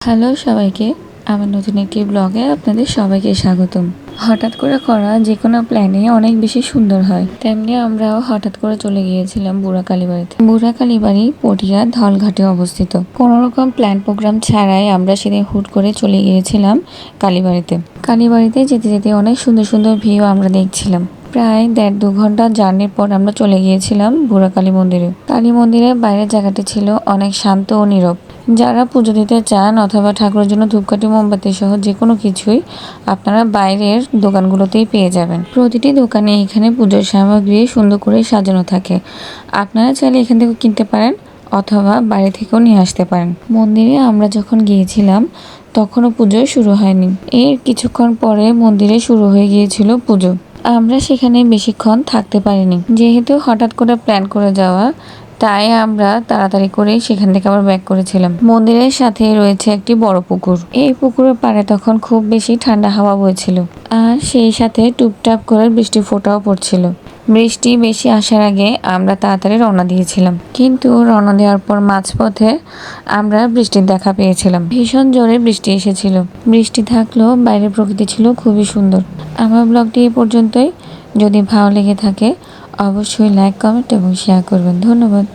Hello সবাইকে, আমার নতুন একটি ব্লগে আপনাদের সবাইকে স্বাগতম। হঠাৎ করে করা যে কোনো প্ল্যানে অনেক বেশি সুন্দর হয়, তেমনি আমরাও হঠাৎ করে চলে গিয়েছিলাম বুড়া কালীবাড়িতে। বুড়া কালীবাড়ি পটিয়া ধলঘাটে অবস্থিত। কোনো রকম প্ল্যান প্রোগ্রাম ছাড়াই আমরা সেদিন হুট করে চলে গিয়েছিলাম কালীবাড়িতে। কালীবাড়িতে যেতে যেতে অনেক সুন্দর সুন্দর ভিউ আমরা দেখছিলাম। প্রায় 1.5-2 ঘন্টা জার্নির পর আমরা চলে গিয়েছিলাম বুড়া কালী মন্দিরে। কালী মন্দিরের বাইরের জায়গাটি ছিল অনেক শান্ত ও নীরব। যারা পুজো দিতে চান অথবা ঠাকুরের জন্য ধূপকাঠি মোমবাতি সহ যে কোনো কিছুই আপনারা বাইরের দোকানগুলোতেই পেয়ে যাবেন। প্রতিটি দোকানে এখানে পুজোর সামগ্রী সুন্দর করে সাজানো থাকে। আপনারা চাইলে এখান থেকে কিনতে পারেন অথবা বাইরে থেকেও নিয়ে আসতে পারেন। মন্দিরে আমরা যখন গিয়েছিলাম তখনও পুজো শুরু হয়নি। এর কিছুক্ষণ পরে মন্দিরে শুরু হয়ে গিয়েছিল পুজো। আমরা সেখানে বেশিক্ষণ থাকতে পারিনি, যেহেতু হঠাৎ করে প্ল্যান করে যাওয়া, তাই আমরা তাড়াতাড়ি করে সেখান থেকে আবার ব্যাক করেছিলাম। মন্দিরের সাথে রয়েছে একটি বড় পুকুর। এই পুকুরের পাড়ে তখন খুব বেশি ঠান্ডা হাওয়া বইছিল, আর সেই সাথে টুপটাপ করে বৃষ্টি ফোঁটাও পড়ছিল। বৃষ্টি বেশি আসার আগে আমরা তাড়াতাড়ি রওনা দিয়েছিলাম, কিন্তু রওনা দেওয়ার পর মাঝপথে আমরা বৃষ্টির দেখা পেয়েছিলাম। ভীষণ জোরে বৃষ্টি এসেছিল। বৃষ্টি থাকলেও বাইরের প্রকৃতি ছিল খুবই সুন্দর। আমার ব্লগটি এই পর্যন্তই। যদি ভালো লেগে থাকে অবশ্যই লাইক, কমেন্ট এবং শেয়ার করবেন। ধন্যবাদ।